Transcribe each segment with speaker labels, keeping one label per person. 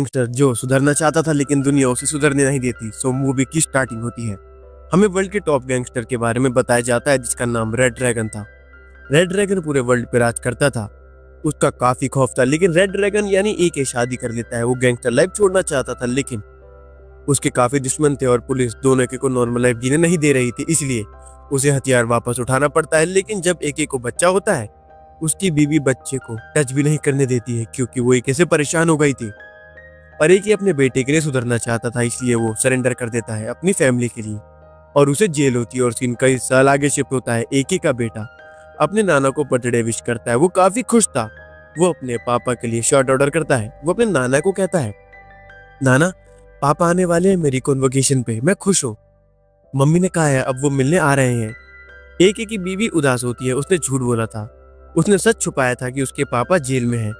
Speaker 1: Gangster जो सुधरना चाहता था लेकिन दुनिया उसे सुधरने नहीं देती। सो मूवी की स्टार्टिंग होती है। हमें वर्ल्ड के टॉप गैंगस्टर के बारे में बताया जाता है जिसका नाम रेड ड्रैगन था। रेड ड्रैगन पूरे वर्ल्ड पे राज करता था। उसका काफी खौफ था, लेकिन रेड ड्रैगन यानी एक शादी कर लेता है। वो गैंगस्टर लाइफ छोड़ना चाहता था, लेकिन उसके काफी दुश्मन थे और पुलिस दोनों को नॉर्मल लाइफ जीने नहीं दे रही थी, इसलिए उसे हथियार वापस उठाना पड़ता है। लेकिन जब एक को बच्चा होता है, उसकी बीवी बच्चे को टच भी नहीं करने देती है क्योंकि वो एक से परेशान हो गई थी। और एक अपने बेटे के लिए सुधरना चाहता था, इसलिए वो सरेंडर कर देता है अपनी फैमिली के लिए और उसे जेल होती है। और सीन कई साल आगे शिफ्ट होता है। एक का बेटा अपने नाना को बर्थडे विश करता है। वो काफी खुश था। वो अपने पापा के लिए शर्ट ऑर्डर करता है। वो अपने नाना को कहता है, नाना पापा आने वाले हैं मेरी कॉन्वोकेशन पे, मैं खुश हूँ। मम्मी ने कहा है अब वो मिलने आ रहे हैं। एक की बीवी उदास होती है। उसने झूठ बोला था। उसने सच छुपाया था कि उसके पापा जेल में हैं।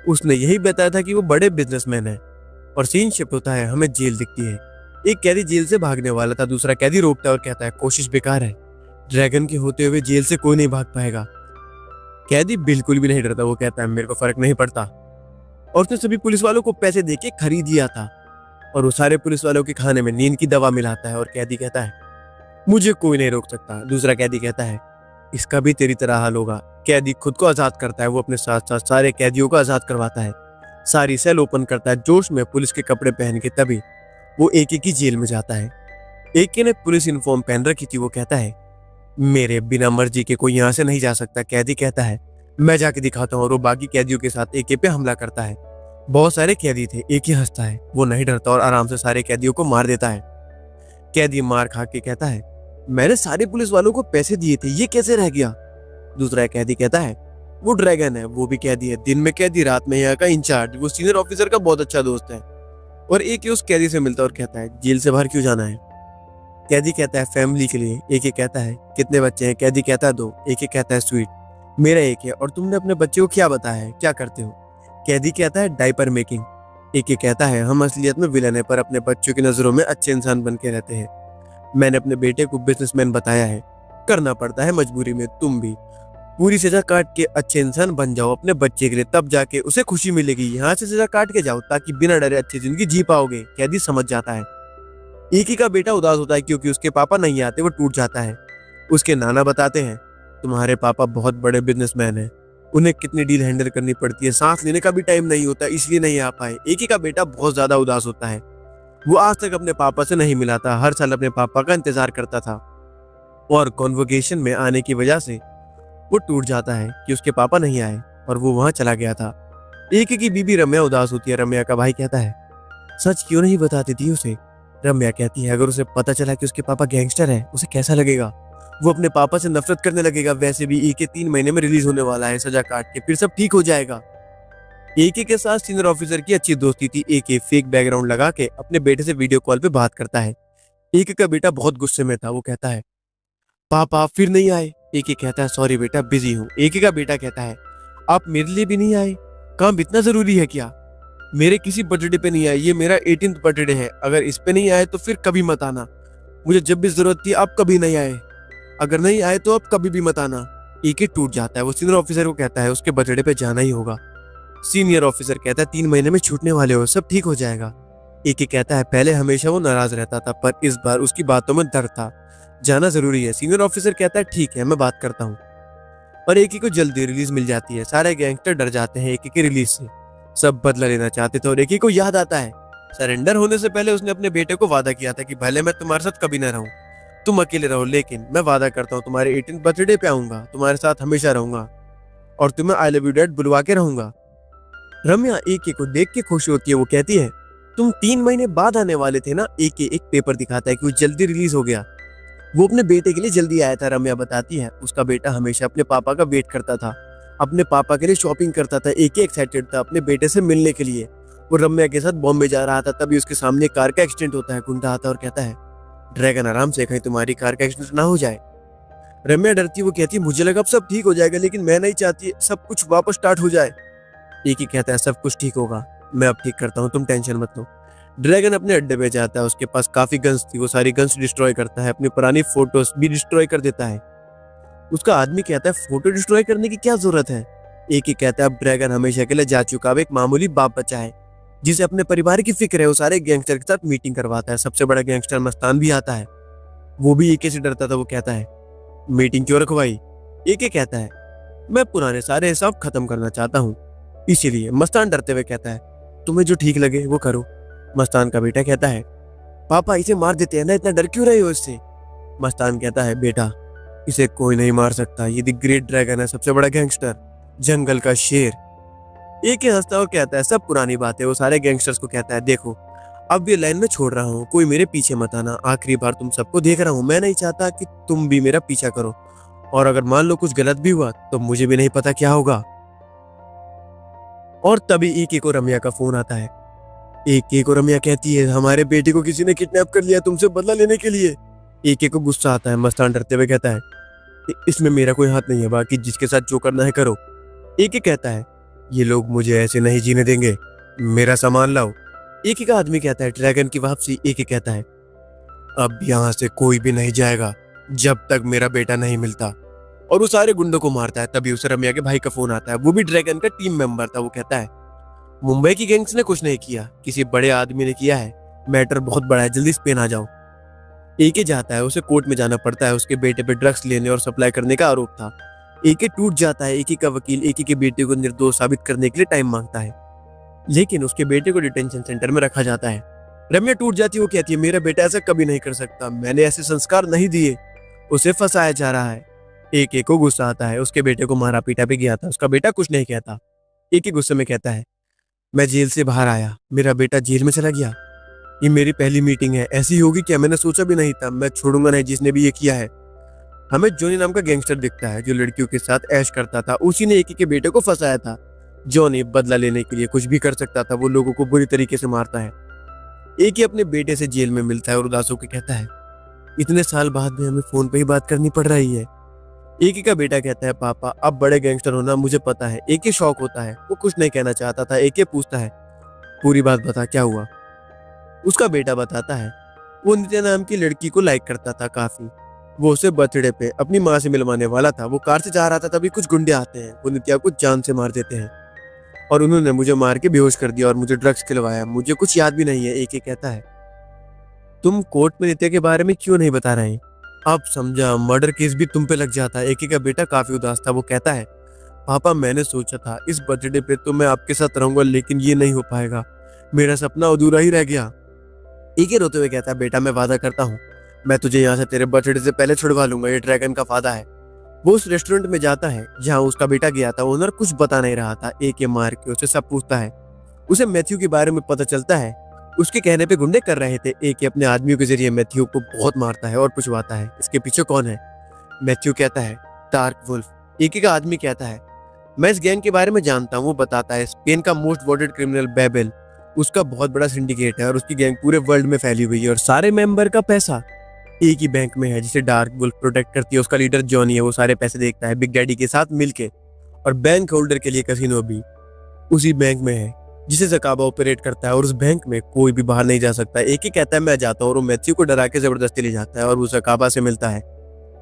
Speaker 1: उसने यही बताया था कि वो बड़े बिजनेसमैन है। और सीन शिफ्ट होता है। हमें जेल दिखती है। एक कैदी जेल से भागने वाला था। दूसरा कैदी रोकता है और कहता है कोशिश बेकार है। ड्रैगन के होते हुए जेल से कोई नहीं भाग पाएगा। कैदी बिल्कुल भी नहीं डरता। वो कहता है मेरे को फर्क नहीं पड़ता। और उसने सभी पुलिस वालों को पैसे देके खरीद लिया था। और वो सारे पुलिस वालों के खाने में नींद की दवा मिलाता है। और कैदी कहता है मुझे कोई नहीं रोक सकता। दूसरा कैदी कहता है इसका भी तेरी तरह हाल होगा। कैदी खुद को आजाद करता है। वो अपने साथ साथ सारे कैदियों को आजाद करवाता है। सारी सेल ओपन करता है। जोश में पुलिस के कपड़े पहन के तभी वो एक की जेल में जाता है। एक ने पुलिस यूनिफॉर्म पहन रखी थी। वो कहता है मेरे बिना मर्जी के कोई यहाँ से नहीं जा सकता। कैदी कहता है मैं जाके दिखाता हूँ। और वो बाकी कैदियों के साथ एक पे हमला करता है। बहुत सारे कैदी थे। एक ही हंसता है। वो नहीं डरता और आराम से सारे कैदियों को मार देता है। कैदी मार खा के कहता है मैंने सारे पुलिस वालों को पैसे दिए थे, ये कैसे रह गया। दूसरा कैदी कहता है वो ड्रैगन है। वो भी कैदी है, दिन में कैदी, रात में यहाँ का इंचार्ज। वो सीनियर ऑफिसर का बहुत अच्छा दोस्त है। और एक उस कैदी से मिलता है और कहता है जेल से बाहर क्यों जाना है। कैदी कहता है फैमिली के लिए। एक कहता है कितने बच्चे हैं। कैदी कहता है 2। एक कहता है स्वीट, मेरा एक है। और तुमने अपने बच्चे को क्या बताया है, क्या करते हो। कैदी कहता है डायपर मेकिंग। एक कहता है हम असलियत में विलन है पर अपने बच्चों की नजरों में अच्छे इंसान बन के रहते हैं। मैंने अपने बेटे को बिजनेसमैन बताया है। करना पड़ता है मजबूरी में। तुम भी पूरी सजा काट के अच्छे इंसान बन जाओ अपने बच्चे के लिए, तब जाके उसे खुशी मिलेगी। यहाँ से सजा काट के जाओ ताकि बिना डरे अच्छी जिंदगी जी पाओगे। कैदी समझ जाता है। एक ही का बेटा उदास होता है क्योंकि उसके पापा नहीं आते। वो टूट जाता है। उसके नाना बताते हैं तुम्हारे पापा बहुत बड़े बिजनेसमैन हैं, उन्हें कितनी डील हैंडल करनी पड़ती है, सांस लेने का भी टाइम नहीं होता, इसलिए नहीं आ पाए। एक ही का बेटा बहुत ज्यादा उदास होता है। वो आज तक अपने पापा से नहीं मिला था। हर साल अपने पापा का इंतजार करता था और कॉन्वोकेशन में आने की वजह से वो टूट जाता है कि उसके पापा नहीं आए और वो वहां चला गया था। एक की बीबी रम्या उदास होती है। रम्या का भाई कहता है सच क्यों नहीं बताती थी उसे। रम्या कहती है अगर उसे पता चला कि उसके पापा गैंगस्टर है उसे कैसा लगेगा। वो अपने पापा से नफरत करने लगेगा। वैसे भी एक 3 महीने में रिलीज होने वाला है, सजा काट के फिर सब ठीक हो जाएगा। एक के साथ सीनियर ऑफिसर की अच्छी दोस्ती थी। एक फेक बैकग्राउंड लगा के अपने बेटे से वीडियो कॉल पे बात करता है। एक का बेटा बहुत गुस्से में था। वो कहता है पापा फिर नहीं आए। एक कहता है सॉरी बेटा बिजी हूँ। एक का बेटा कहता है आप मेरे लिए भी नहीं आए, काम इतना जरूरी है क्या। मेरे किसी बर्थडे पे नहीं आए, ये मेरा 18th बर्थडे है। अगर इस पे नहीं आए तो फिर कभी मत आना। मुझे जब भी जरूरत थी आप कभी नहीं आए, अगर नहीं आए तो आप कभी भी मत आना। एक टूट जाता है। वो सीनियर ऑफिसर को कहता है उसके बर्थडे पे जाना ही होगा। सीनियर ऑफिसर कहता है 3 महीने में छूटने वाले हो, सब ठीक हो जाएगा। एक कहता है पहले हमेशा वो नाराज रहता था पर इस बार उसकी बातों में दर्द था, जाना जरूरी है। सीनियर ऑफिसर कहता है ठीक है मैं बात करता हूँ। और एक को जल्दी रिलीज मिल जाती है। सारे गैंगस्टर डर जाते हैं एक की रिलीज से। सब बदला लेना चाहते थे और एक को याद आता है सरेंडर होने से पहले उसने अपने बेटे को वादा किया था कि भले मैं तुम्हारे साथ कभी ना रहूं, तुम अकेले रहो, लेकिन मैं वादा करता हूँ तुम्हारे 18th बर्थडे पे आऊंगा, तुम्हारे साथ हमेशा रहूंगा और तुम्हें आई लव यू डैड बुलवा के रहूंगा। रम्या एक को देख के खुश होती है। वो कहती है तुम 3 महीने बाद आने वाले थे ना। एक पेपर दिखाता है कि वो जल्दी रिलीज हो गया। वो अपने बेटे के लिए जल्दी आया था। रम्या बताती है उसका बेटा हमेशा अपने पापा का वेट करता था, अपने पापा के लिए शॉपिंग करता था। एक एक्साइटेड था अपने बेटे से मिलने के लिए। वो रम्या के साथ बॉम्बे जा रहा था, तभी उसके सामने कार का एक्सीडेंट होता है। गुंडा आता है और कहता है ड्रैगन आराम से, कहीं तुम्हारी कार का एक्सीडेंट ना हो जाए। रम्या डरती, वो कहती है मुझे लगा अब सब ठीक हो जाएगा, लेकिन मैं नहीं चाहती सब कुछ वापस स्टार्ट हो जाए। एक ही कहता है सब कुछ ठीक होगा, मैं अब ठीक करता हूँ, तुम टेंशन मत लो। ड्रैगन अपने अड्डे पे जाता है। उसके पास काफी गन्स थी। वो सारी गन्स डिस्ट्रॉय करता है। अपनी पुरानी फोटोज भी डिस्ट्रॉय कर देता है। उसका आदमी कहता है फोटो डिस्ट्रॉय करने की क्या जरूरत है। एक ही कहता है अब ड्रैगन हमेशा के लिए जा चुका, अब एक मामूली बाप बचा है। जिसे अपने परिवार की फिक्र है, वो सारे गैंगस्टर के साथ मीटिंग करवाता है। सबसे बड़ा गैंगस्टर मस्तान भी आता है। वो भी एके से डरता था। वो कहता है, मीटिंग क्यों रखवाई? एके कहता है, मैं पुराने सारे हिसाब खत्म करना चाहता हूँ, इसीलिए। मस्तान डरते हुए कहता है, तुम्हें जो ठीक लगे वो करो। मस्तान का बेटा कहता है, पापा इसे मार देते हैं ना, इतना डर क्यों रहे हो इससे? मस्तान कहता है, बेटा इसे कोई नहीं मार सकता, ये द ग्रेट ड्रैगन है, सबसे बड़ा गैंगस्टर, जंगल का शेर। एक ही हंसता हुआ कहता है, सब पुरानी बात है। वो सारे गैंगस्टर्स को कहता है, देखो अब ये लाइन में छोड़ रहा हूँ, कोई मेरे पीछे मत आना, आखिरी बार तुम सबको देख रहा हूँ, मैं नहीं चाहता कि तुम भी मेरा पीछा करो, और अगर मान लो कुछ गलत भी हुआ तो मुझे भी नहीं पता क्या होगा। और तभी एक को रम्या का फोन आता है। एक को रम्या कहती है, हमारे बेटे को किसी ने किडनैप कर लिया तुमसे बदला लेने के लिए। एक को गुस्सा आता है। मस्तान डरते हुए कहता है, इसमें मेरा कोई हाथ नहीं है, बाकी जिसके साथ जो करना है करो। एक कहता है, ये लोग मुझे ऐसे नहीं जीने देंगे, मेरा सामान लाओ। एक का आदमी कहता है, ड्रैगन की वापसी। एक कहता है, अब यहाँ से कोई भी नहीं जाएगा जब तक मेरा बेटा नहीं मिलता, और वो सारे गुंडों को मारता है। तभी उसे रम्या के भाई का फोन आता है। वो भी ड्रैगन का टीम मेंबर था। वो कहता है, मुंबई की गैंग्स ने कुछ नहीं किया, किसी बड़े आदमी ने किया है, मैटर बहुत बड़ा है, जल्दी स्पेन आ जाओ। एके जाता है, उसे कोर्ट में जाना पड़ता है। उसके बेटे पे ड्रग्स लेने और सप्लाई करने का आरोप था। एके टूट जाता है। एके का वकील एके के बेटे को निर्दोष साबित करने के लिए टाइम मांगता है, लेकिन उसके बेटे को डिटेंशन सेंटर में रखा जाता है। रम्या टूट जाती है। वो कहती है, मेरा बेटा ऐसा कभी नहीं कर सकता, मैंने ऐसे संस्कार नहीं दिए, उसे फंसाया जा रहा है। एके को गुस्सा आता है, उसके बेटे को मारा पीटा भी गया था, उसका बेटा कुछ नहीं कहता। एके गुस्से में कहता है, मैं जेल से बाहर आया, मेरा बेटा जेल में चला गया, ये मेरी पहली मीटिंग है, ऐसी होगी क्या? मैंने सोचा भी नहीं था, मैं छोड़ूंगा नहीं जिसने भी ये किया है। हमें जॉनी नाम का गैंगस्टर दिखता है जो लड़कियों के साथ ऐश करता था, उसी ने एके के बेटे को फंसाया था। जॉनी बदला लेने के लिए कुछ भी कर सकता था, वो लोगों को बुरी तरीके से मारता है। एके अपने बेटे से जेल में मिलता है और उदास होकर कहता है, इतने साल बाद भी हमें फोन पे ही बात करनी पड़ रही है। एके का बेटा कहता है, पापा अब बड़े गैंगस्टर होना मुझे पता है। एके शौक होता है, वो कुछ नहीं कहना चाहता था। एके पूछता है, पूरी बात बता, क्या हुआ? उसका बेटा बताता है, वो नित्या नाम की लड़की को लाइक करता था काफी, वो उसे बर्थडे पे अपनी माँ से मिलवाने वाला था। वो कार से जा रहा था, तभी कुछ गुंडे आते हैं, वो नित्या को जान से मार देते हैं, और उन्होंने मुझे मार के बेहोश कर दिया और मुझे ड्रग्स खिलवाया, मुझे कुछ याद भी नहीं है। एक कहता है, तुम कोर्ट में नित्या के बारे में क्यों नहीं बता रहे? अब समझा, मर्डर केस भी तुम पे लग जाता। एक का बेटा काफी उदास था। वो कहता है, पापा मैंने सोचा था इस बर्थडे पे तो मैं आपके साथ रहूंगा, लेकिन ये नहीं हो पाएगा, मेरा सपना अधूरा ही रह गया। एक रोते हुए कहता है, बेटा मैं वादा करता हूँ, मैं तुझे यहाँ से तेरे बर्थडे से पहले छुड़वा लूंगा, ये ड्रैगन का वादा है। वो उस रेस्टोरेंट में जाता है जहाँ उसका बेटा गया था। ओनर कुछ बता नहीं रहा था। एक मार के उसे सब पूछता है। उसे मैथ्यू के बारे में पता चलता है, उसके कहने पे गुंडे कर रहे थे। एक अपने आदमियों के जरिए मैथ्यू को बहुत मारता है और पूछवाता है, इसके पीछे कौन है? मैथ्यू कहता है, डार्क वुल्फ। एक का आदमी कहता है, मैं इस गैंग के बारे में जानता हूँ। वो बताता है, स्पेन का मोस्ट वांटेड क्रिमिनल बेबेल, उसका बहुत बड़ा सिंडिकेट है और उसकी गैंग पूरे वर्ल्ड में फैली हुई है, और सारे मेंबर का पैसा एक ही बैंक में है जिसे डार्क वुल्फ प्रोटेक्ट करती है। उसका लीडर जॉनी है, वो सारे पैसे देखता है बिग डैडी के साथ मिलके, और बैंक होल्डर के लिए कैसीनो भी उसी बैंक में है जिसे ज़काबा ऑपरेट करता है, और उस बैंक में कोई भी बाहर नहीं जा सकता। एक ही कहता है, मैं जाता हूँ, और वो मैथ्यू को डरा के जबरदस्ती ले जाता है और वो ज़काबा से मिलता है।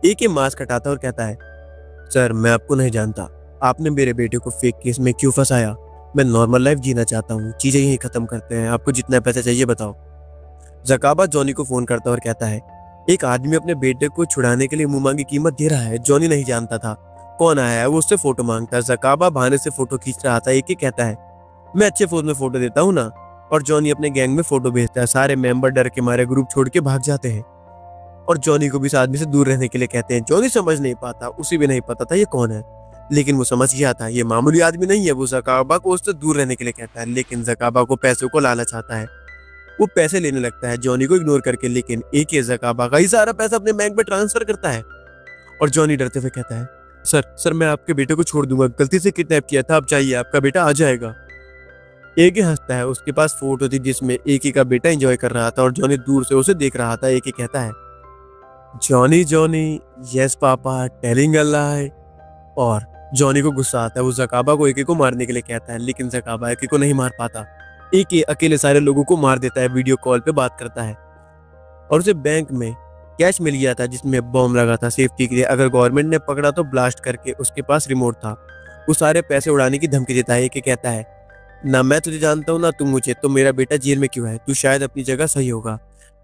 Speaker 1: एक ही मास्क हटाता है और कहता है, सर मैं आपको नहीं जानता, आपने मेरे बेटे को फेक केस में क्यों फंसाया? मैं नॉर्मल लाइफ जीना चाहता हूँ, चीजें यही खत्म करते हैं, आपको जितना पैसा चाहिए बताओ। ज़काबा जॉनी को फोन करता है और कहता है, एक आदमी अपने बेटे को छुड़ाने के लिए मुंह मांगी कीमत दे रहा है। जॉनी नहीं जानता था कौन आया है, वो उससे फोटो मांगता है। ज़काबा बहाने से फोटो खींच रहा था। एक ही कहता है, मैं अच्छे फोन में फोटो देता हूँ ना, और जॉनी अपने गैंग में फोटो भेजता है। सारे मेंबर डर के मारे ग्रुप छोड़ के भाग जाते हैं और जॉनी को भी इस आदमी से दूर रहने के लिए कहते हैं। जॉनी समझ नहीं पाता, उसे भी नहीं पता था ये कौन है, लेकिन वो समझ गया था ये मामूली आदमी नहीं है। वो ज़काबा को उससे दूर रहने के लिए कहता है, लेकिन ज़काबा को पैसों को लालच आता है, वो पैसे लेने लगता है जॉनी को इग्नोर करके। लेकिन एक ही ज़काबा का ही सारा पैसा अपने बैंक में ट्रांसफर करता है, और जॉनी डरते हुए कहता है, सर मैं आपके बेटे को छोड़ दूंगा, गलती से किडनैप किया था, आप चाहिए आपका बेटा आ जाएगा। एक ही हंसता है, उसके पास फोटो थी जिसमें एक ही का बेटा एंजॉय कर रहा था और जॉनी दूर से उसे देख रहा था। एक ही कहता है, Johnny Johnny yes papa telling a lie. और जॉनी को गुस्सा आता है, वो ज़काबा को एक को मारने के लिए कहता है, लेकिन ज़काबा एक को नहीं मार पाता। एक अकेले सारे लोगों को मार देता है, वीडियो कॉल पे बात करता है, और उसे बैंक में कैश मिल गया था जिसमें बॉम्ब लगा था सेफ्टी के लिए, अगर गवर्नमेंट ने पकड़ा तो ब्लास्ट करके। उसके पास रिमोट था, वो सारे पैसे उड़ाने की धमकी देता है। एक कहता है, ना मैं तुझे जानता हूँ ना तू मुझे, तो मेरा बेटा जेल में क्यों है? तू शायद अपनी जगह सही होगा।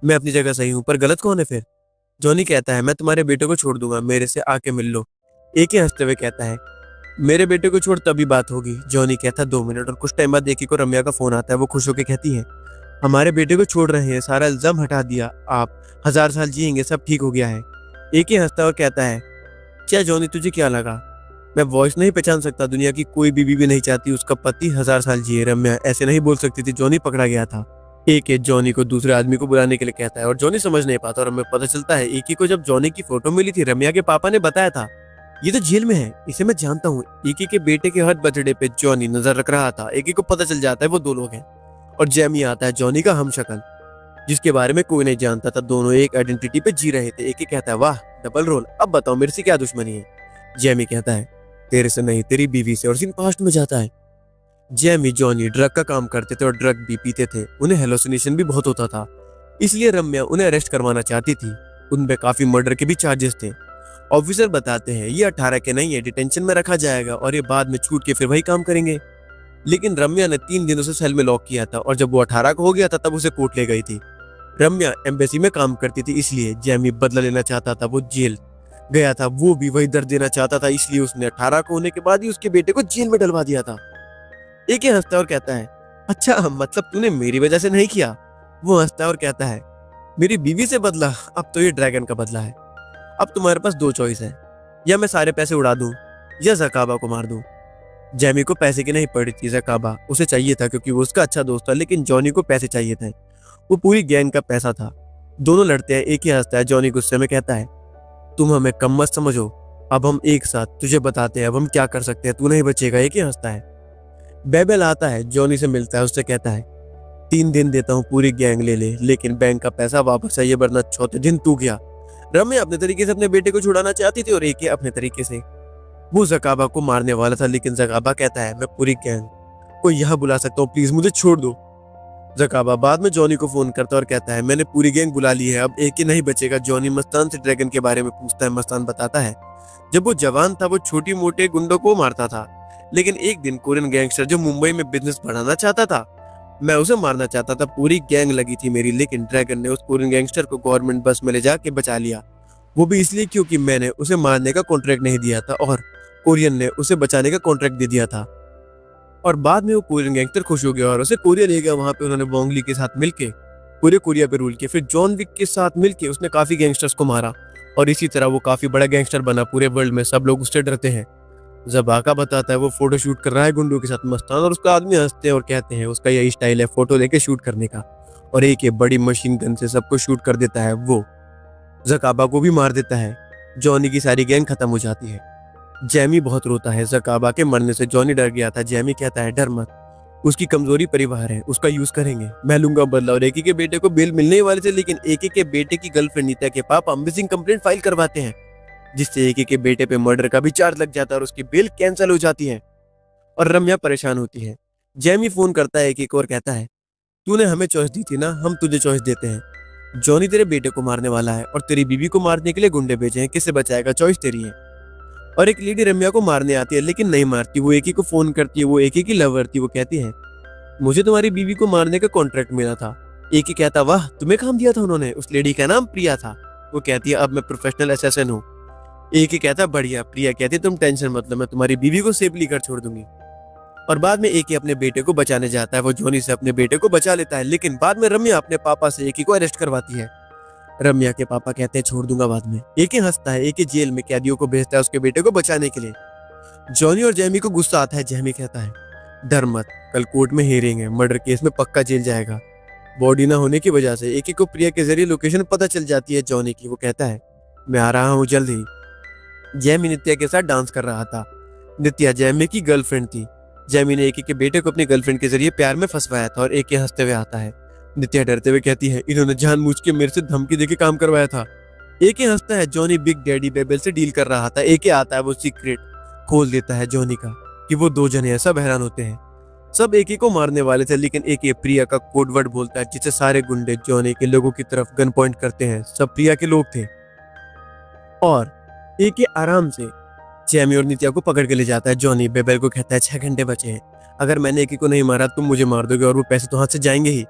Speaker 1: मैं अपनी जगह सही हूँ, पर गलत कौन है फिर? जॉनी कहता है, मैं तुम्हारे बेटे को छोड़ दूंगा, मेरे से आके मिल लो। एके हंसते हुए कहता है, मेरे बेटे को छोड़ तभी बात होगी। जॉनी कहता है 2 मिनट, और कुछ टाइम बाद एके को रम्या का फोन आता है। वो खुश होकर कहती है, हमारे बेटे को छोड़ रहे हैं, सारा इल्जाम हटा दिया, आप 1000 साल जिएंगे, सब ठीक हो गया है। एके हंसता और कहता है, क्या जॉनी तुझे क्या लगा? मैं वॉइस नहीं पहचान सकता? दुनिया की कोई बीवी भी नहीं चाहती उसका पति 1000 साल जिए। रम्या ऐसे नहीं बोल सकती थी, जॉनी पकड़ा गया था। एके जॉनी को दूसरे आदमी को बुलाने के लिए कहता है और जॉनी समझ नहीं पाता, और हमें पता चलता है एके को जब जॉनी की फोटो मिली थी, रम्या के पापा ने बताया था, ये तो जेल में है, इसे मैं जानता हूँ। एके के बेटे के हर बर्थडे पे जॉनी नजर रख रहा था। एके को पता चल जाता है वो दो लोग हैं, और जैमी आता है, जॉनी का हमशक्ल, जिसके बारे में कोई नहीं जानता था। दोनों एक आइडेंटिटी पे जी रहे थे। एके कहता है, वाह डबल रोल, अब बताओ मेरे से क्या दुश्मनी है? जैमी कहता है, तेरे से नहीं, तेरी बीवी से, और सीन पास्ट में जाता है। जैमी जॉनी ड्रग का काम करते थे और ड्रग भी पीते थे, उन्हें हेलोसिनेशन भी बहुत होता था, इसलिए रम्या उन्हें अरेस्ट करवाना चाहती थी। उनपे काफी मर्डर के भी चार्जेस थे। ऑफिसर बताते हैं ये 18 के नहीं है, डिटेंशन में रखा जाएगा और ये बाद में छूट के फिर वही काम करेंगे। लेकिन रम्या ने 3 दिनों से सेल में लॉक किया था, और जब वो 18 का हो गया था तब उसे कोर्ट ले गई थी। रम्या एम्बेसी में काम करती थी, इसलिए जैमी बदला लेना चाहता था। वो जेल गया था, वो भी वही दर्द देना चाहता था, इसलिए उसने 18 को होने के बाद ही उसके बेटे को जेल में डलवा दिया था। एक ही हंसता और कहता है, अच्छा मतलब तूने मेरी वजह से नहीं किया? वो हंसता और कहता है, मेरी बीवी से बदला, अब तो ये ड्रैगन का बदला है। अब तुम्हारे पास 2 चॉइस है, या मैं सारे पैसे उड़ा दूं या जकाबा को मार दूं। जैमी को पैसे की नहीं पड़ी थी, जकाबा उसे चाहिए था क्योंकि वो उसका अच्छा दोस्त था, लेकिन जॉनी को पैसे चाहिए थे, वो पूरी गैंग का पैसा था। दोनों लड़ते हैं। एक ही हंसता है। जॉनी गुस्से में कहता है, तुम हमें कम मत समझो, अब हम एक साथ, तुझे बताते हैं अब हम क्या कर सकते हैं, तू नहीं बचेगा। एक ही हंसता है। बेबेल आता है, जॉनी से मिलता है, उससे कहता है, 3 दिन देता हूँ, पूरी गैंग ले ले, लेकिन बैंक का पैसा वापस चाहिए, वरना चौथे दिन तू गया। रम्या अपने तरीके से अपने बेटे को छुड़ाना चाहती थी, और एक अपने तरीके से वो जकाबा को मारने वाला था, लेकिन जकाबा कहता है, मैं पूरी गैंग को यहाँ बुला सकता हूँ, प्लीज मुझे छोड़ दो। जकाबा बाद में जॉनी को फोन करता है और कहता है, मैंने पूरी गैंग बुला ली है, अब एक ही नहीं बचेगा। जॉनी मस्तान से ड्रैगन के बारे में पूछता है। मस्तान बताता है, जब वो जवान था वो छोटी मोटे गुंडों को मारता था, लेकिन एक दिन कोरियन गैंगस्टर जो मुंबई में बिजनेस बढ़ाना चाहता था, मैं उसे मारना चाहता था, पूरी गैंग लगी थी मेरी, लेकिन ड्रैगन ने उस कोरियन गैंगस्टर को गवर्नमेंट बस में ले जाके बचा लिया। वो भी इसलिए क्योंकि मैंने उसे मारने का कॉन्ट्रैक्ट नहीं दिया था, और कोरियन ने उसे बचाने का कॉन्ट्रैक्ट दे दिया था। और बाद में वो कोरियन गैंगस्टर खुश हो गया और उसे कोरिया ले गया। वहां पे उन्होंने वोंगली के साथ मिलके पूरे कोरिया पे रूल किया। फिर जॉन विक के साथ मिलके उसने काफी गैंगस्टर्स को मारा, और इसी तरह वो काफी बड़ा गैंगस्टर बना। पूरे वर्ल्ड में सब लोग उससे डरते हैं। जबाका बताता है वो फोटो शूट कर रहा है गुंडों के साथ। मस्तान और उसका आदमी हंसते हैं और कहते हैं उसका यही स्टाइल है फोटो लेके शूट करने का, और एक ये बड़ी मशीन गन से सबको शूट कर देता है। वो जकाबा को भी मार देता है। जॉनी की सारी गैंग खत्म हो जाती है। जैमी बहुत रोता है। जकाबा के मरने से जॉनी डर गया था। जैमी कहता है, डर मत, उसकी कमजोरी परिवार है, उसका यूज करेंगे, मैं लूंगा बदला। और एकी के बेटे को बेल मिलने वाले थे, लेकिन एकी के बेटे की गर्लफ्रेंड नीता के पापा मिसिंग कंप्लेंट फाइल करवाते हैं, जिससे एकी के बेटे पे मर्डर का भी चार्ज लग जाता है और उसकी बेल कैंसिल हो जाती है। और रम्या परेशान होती है। जैमी फोन करता है एकी को और कहता है, तूने हमें चॉइस दी थी ना, हम तुझे चॉइस देते हैं। जॉनी तेरे बेटे को मारने वाला है और तेरी बीवी को मारने के लिए गुंडे भेजे हैं, किससे बचाएगा? चॉइस तेरी है। और एक लेडी रम्या को मारने आती है, लेकिन नहीं मारती। वो एकी को फोन करती है, वो एकी की लवर थी। वो कहती है, मुझे तुम्हारी बीवी को मारने का कॉन्ट्रैक्ट मिला था। एकी कहता, वाह तुम्हें काम दिया था उन्होंने? उस लेडी का नाम प्रिया था। वो कहती है, अब मैं प्रोफेशनल असैसिन हूँ। एकी कहता, बढ़िया। प्रिया कहती, तुम टेंशन मत लो, मैं तुम्हारी बीवी को सेफली कर छोड़ दूंगी। और बाद में एकी अपने बेटे को बचाने जाता है। वो जॉनी से अपने बेटे को बचा लेता है, लेकिन बाद में रम्या अपने पापा से एकी को अरेस्ट करवाती है। रम्या के पापा कहते हैं, छोड़ दूंगा बाद में। एकी हंसता है। एकी जेल में कैदियों को भेजता है उसके बेटे को बचाने के लिए। जॉनी और जैमी को गुस्सा आता है। जैमी कहता है, डर मत, कल कोर्ट में हियरिंग है, मर्डर केस में पक्का जेल जाएगा। बॉडी ना होने की वजह से एकी को प्रिया के जरिए लोकेशन पता चल जाती है जॉनी की। वो कहता है, मैं आ रहा हूँ जल्द ही। जैमी नित्या के साथ डांस कर रहा था। नित्या जैमी की गर्लफ्रेंड थी। जैमी ने एकी के बेटे को अपनी गर्लफ्रेंड के जरिए प्यार में फंसवाया था। और एकी हंसते हुए आता है। नित्या डरते हुए कहती है, इन्होंने जानबूझ के मेरे से धमकी देके काम करवाया था। एके हंसता है। जॉनी बिग डैडी बेबेल से डील कर रहा था। एके आता है, वो सीक्रेट खोल देता है जॉनी का कि वो 2 जने हैं। सब हैरान होते हैं। सब एके को मारने वाले थे, लेकिन एके प्रिया का कोड वर्ड बोलता है, जिससे सारे गुंडे जॉनी के लोगों की तरफ गन पॉइंट करते हैं। सब प्रिया के लोग थे। और एके आराम से जैमी और नित्या को पकड़ के ले जाता है। जॉनी बेबेल को कहता है, 6 घंटे बचे हैं, अगर मैंने एके को नहीं मारा तुम मुझे मार दोगे और वो पैसे तो हाथ से जाएंगे ही।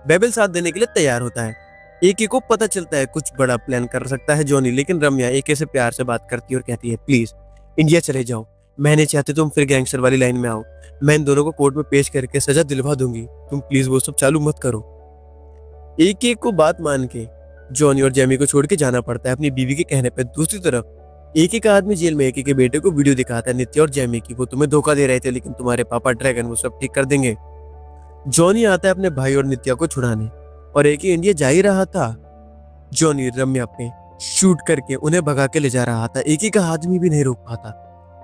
Speaker 1: बेबल साथ देने के लिए तैयार होता है। एके को पता चलता है कुछ बड़ा प्लान कर सकता है जॉनी, लेकिन रम्या एके से प्यार से बात करती है और कहती है प्लीज इंडिया चले जाओ, मैं नहीं चाहती तुम फिर गैंगस्टर वाली लाइन में आओ। मैं इन दोनों को कोर्ट में पेश करके सजा दिलवा दूंगी, तुम प्लीज वो सब चालू मत करो। एक एक को बात मान के जॉनी और जेमी को छोड़ के जाना पड़ता है अपनी बीवी के कहने पे। दूसरी तरफ एक एक आदमी जेल में एक के बेटे को वीडियो दिखाता है नित्या और जेमी की, वो तुम्हें धोखा दे रहे थे लेकिन तुम्हारे पापा ड्रैगन वो सब ठीक कर देंगे। जॉनी आता है अपने भाई और नित्या को छुड़ाने और एक ही इंडिया जा ही रहा था। जॉनी रम्या पे शूट करके उन्हें भगा के ले जा रहा था, एक ही का आदमी भी नहीं रोक पाता।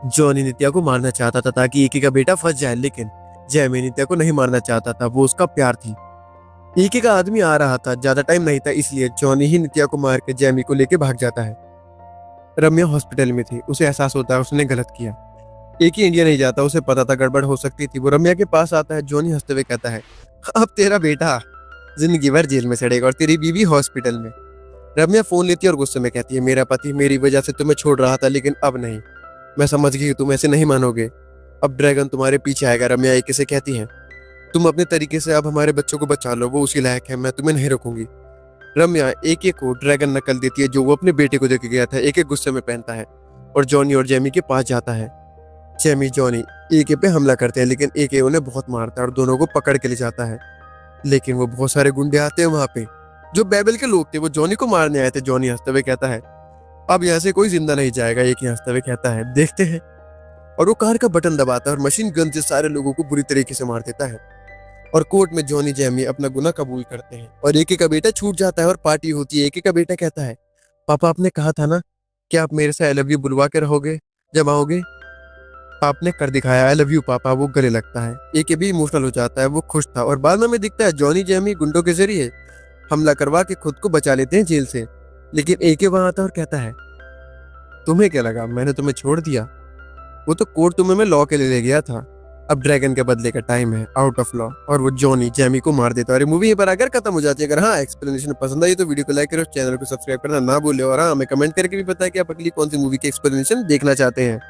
Speaker 1: जॉनी नित्या को मारना चाहता था ताकि एक ही का बेटा फंस जाए, लेकिन जेमी नित्या को नहीं मारना चाहता था, वो उसका प्यार थी। एक ही का आदमी आ रहा था, ज्यादा टाइम नहीं था, इसलिए जॉनी ही नित्या को मार के जेमी को लेके भाग जाता है। रम्या हॉस्पिटल में थी, उसे एहसास होता है उसने गलत किया। एक ही इंडिया नहीं जाता, उसे पता था गड़बड़ हो सकती थी। वो रम्या के पास आता है, जॉनी हंसते हुए कहता है अब तेरा बेटा जिंदगी भर जेल में सड़ेगा और तेरी बीवी हॉस्पिटल में। रम्या फोन लेती है और गुस्से में कहती है मेरा पति मेरी वजह से तुम्हें छोड़ रहा था लेकिन अब नहीं, मैं समझ गई तुम ऐसे नहीं मानोगे, अब ड्रैगन तुम्हारे पीछे आएगा। रम्या एक से कहती है तुम अपने तरीके से अब हमारे बच्चों को बचा लो, वो उसी लायक है, मैं तुम्हें नहीं रोकूंगी। रम्या एक एक को ड्रैगन नकल देती है जो वो अपने बेटे को देके गया था। एक एक गुस्से में पहनता है और जॉनी और जेमी के पास जाता है। जेमी जॉनी एके पे हमला करते हैं लेकिन एके उन्हें बहुत मारता है और दोनों को पकड़ के ले जाता है। लेकिन वो बहुत सारे गुंडे आते हैं वहां पे जो बेबल के लोग थे, वो जॉनी को मारने आए थे। जॉनी हंसते हुए कहता है अब यहाँ से कोई जिंदा नहीं जाएगा। एक ही हंसते हुए कहता है देखते हैं, और वो कार का बटन दबाता है और मशीन गन से सारे लोगों को बुरी तरीके से मार देता है। और कोर्ट में जॉनी जेमी अपना गुनाह कबूल करते हैं और एके का बेटा छूट जाता है और पार्टी होती है। एके का बेटा कहता है पापा आपने कहा था ना कि आप मेरे से आई लव यू बुलवा के रहोगे जब आओगे, आपने कर दिखाया, आई लव यू पापा। वो गले लगता है, एके भी इमोशनल हो जाता है, वो खुश था। और बाद में दिखता है जॉनी जेमी गुंडों के जरिए हमला करवा के खुद को बचा लेते हैं जेल से। लेकिन एके वहां आता है और कहता है तुम्हें क्या लगा मैंने तुम्हें छोड़ दिया, वो तो कोर्ट तुम्हें मैं लॉ के लिए ले गया था, अब ड्रैगन के बदले का टाइम है, आउट ऑफ लॉ। और वो जॉनी जेमी को मार देता है और मूवी पर आकर खत्म हो जाती है। अगर हाँ एक्सप्लेनेशन पसंद आई तो वीडियो को लाइक करो, चैनल को सब्सक्राइब करना ना भूले और हाँ हमें कमेंट करके भी बताएं कि आप अगली कौन सी मूवी की एक्सप्लेनेशन देखना चाहते हैं।